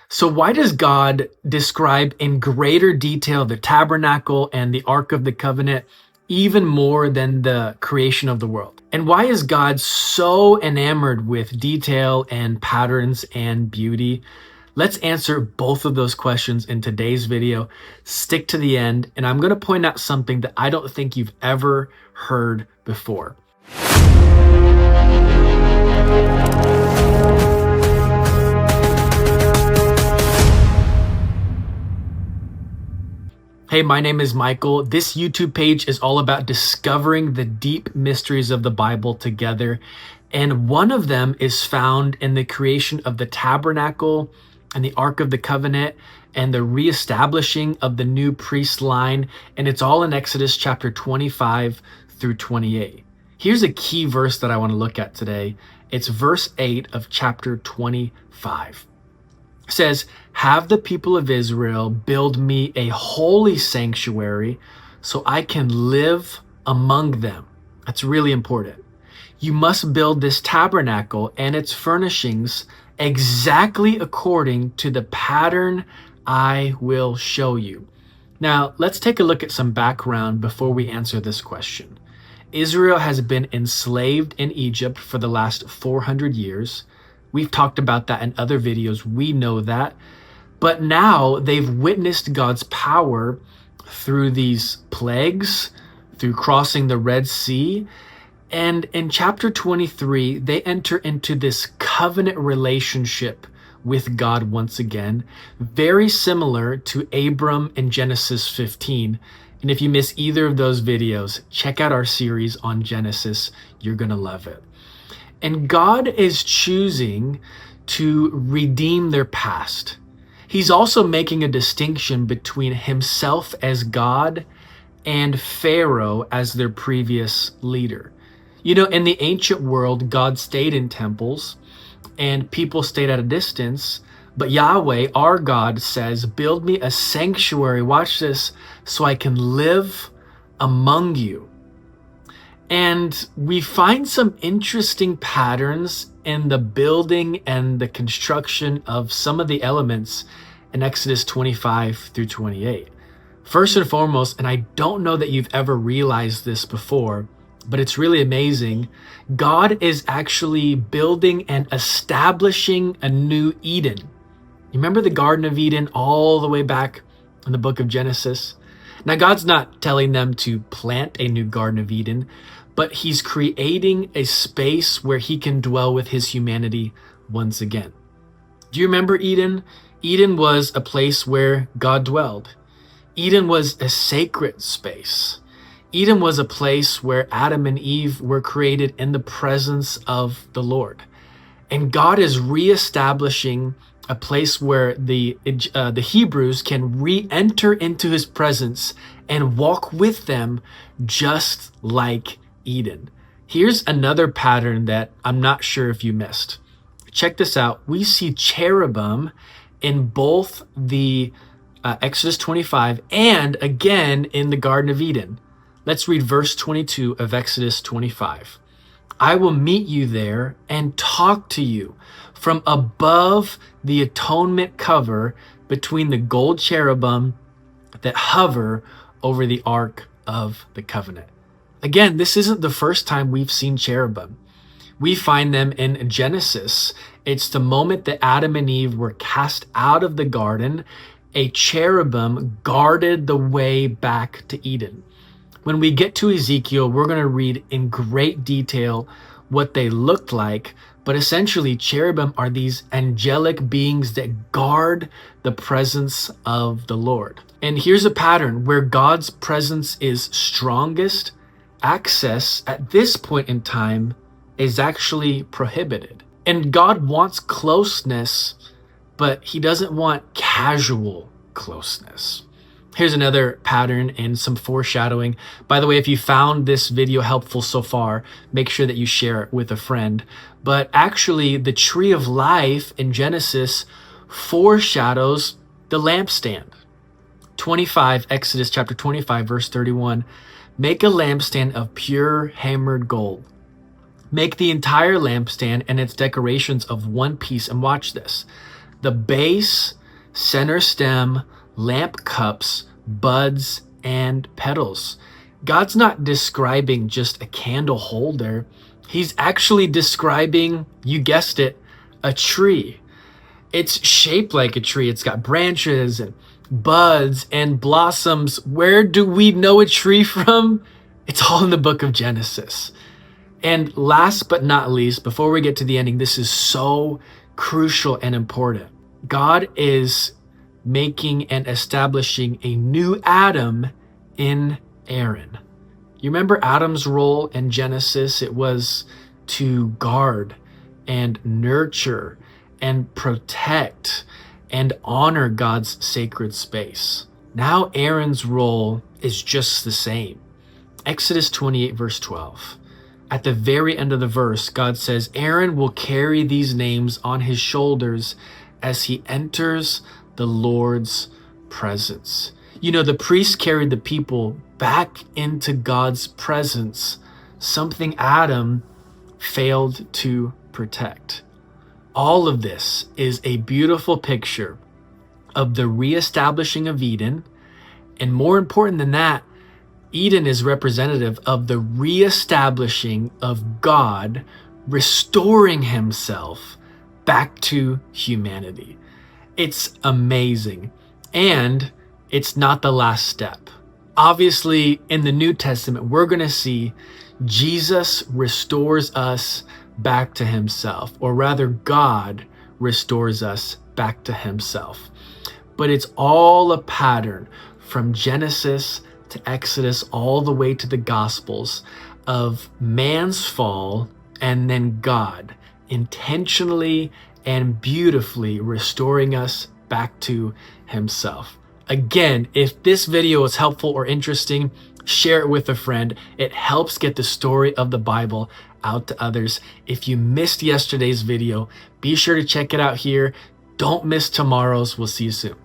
So why does God describe in greater detail the tabernacle and the Ark of the Covenant even more than the creation of the world? And why is God so enamored with detail and patterns and beauty? Let's answer both of those questions in today's video. Stick to the end, and I'm going to point out something that I don't think you've ever heard before. Hey, my name is Michael. This YouTube page is all about discovering the deep mysteries of the Bible together. And one of them is found in the creation of the tabernacle and the Ark of the Covenant and the reestablishing of the new priest line. And it's all in Exodus chapter 25 through 28. Here's a key verse that I want to look at today. It's verse 8 of chapter 25. It says, "Have the people of Israel build me a holy sanctuary so I can live among them." That's really important. "You must build this tabernacle and its furnishings exactly according to the pattern I will show you." Now, let's take a look at some background before we answer this question. Israel has been enslaved in Egypt for the last 400 years. We've talked about that in other videos. We know that. But now they've witnessed God's power through these plagues, through crossing the Red Sea. And in chapter 23, they enter into this covenant relationship with God once again, very similar to Abram in Genesis 15. And if you miss either of those videos, check out our series on Genesis. You're going to love it. And God is choosing to redeem their past. He's also making a distinction between himself as God and Pharaoh as their previous leader. You know, in the ancient world, God stayed in temples and people stayed at a distance. But Yahweh, our God, says, "Build me a sanctuary," watch this, "so I can live among you." And we find some interesting patterns in the building and the construction of some of the elements in Exodus 25 through 28. First and foremost, and I don't know that you've ever realized this before, but it's really amazing, God is actually building and establishing a new Eden. You remember the Garden of Eden all the way back in the book of Genesis? Now, God's not telling them to plant a new Garden of Eden, but he's creating a space where he can dwell with his humanity once again. Do you remember Eden? Eden was a place where God dwelled. Eden was a sacred space. Eden was a place where Adam and Eve were created in the presence of the Lord. And God is reestablishing a place where the Hebrews can re-enter into his presence and walk with them just like Eden. Here's another pattern that I'm not sure if you missed. Check this out. We see cherubim in both the Exodus 25 and again in the Garden of Eden. Let's read verse 22 of Exodus 25. "I will meet you there and talk to you from above the atonement cover between the gold cherubim that hover over the Ark of the Covenant." Again, this isn't the first time we've seen cherubim. We find them in Genesis. It's the moment that Adam and Eve were cast out of the garden. A cherubim guarded the way back to Eden. When we get to Ezekiel, we're going to read in great detail what they looked like. But essentially, cherubim are these angelic beings that guard the presence of the Lord. And here's a pattern where God's presence is strongest. Access at this point in time is actually prohibited. And God wants closeness, but he doesn't want casual closeness. Here's another pattern and some foreshadowing. By the way, if you found this video helpful so far, make sure that you share it with a friend. But actually, the tree of life in Genesis foreshadows the lampstand. 25, Exodus chapter 25, verse 31. "Make a lampstand of pure hammered gold. Make the entire lampstand and its decorations of one piece." And watch this. the base, center stem, lamp cups, buds, and petals. God's not describing just a candle holder. He's actually describing, you guessed it, a tree. It's shaped like a tree. It's got branches and buds and blossoms. Where do we know a tree from? It's all in the book of Genesis. And last but not least, before we get to the ending, this is so crucial and important. God is making and establishing a new Adam in Aaron. You remember Adam's role in Genesis? It was to guard and nurture and protect and honor God's sacred space. Now Aaron's role is just the same. Exodus 28 verse 12. At the very end of the verse, God says, Aaron will carry these names on his shoulders as he enters the Lord's presence. You know, the priest carried the people back into God's presence, something Adam failed to protect. All of this is a beautiful picture of the reestablishing of Eden. And more important than that, Eden is representative of the reestablishing of God restoring himself back to humanity. It's amazing. And it's not the last step. Obviously, in the New Testament, we're going to see Jesus restores us back to himself, or rather God restores us back to himself. But it's all a pattern from Genesis to Exodus all the way to the Gospels of man's fall and then God intentionally and beautifully restoring us back to himself. Again, if this video was helpful or interesting, share it with a friend. It helps get the story of the Bible out to others. If you missed yesterday's video, be sure to check it out here. Don't miss tomorrow's. We'll see you soon.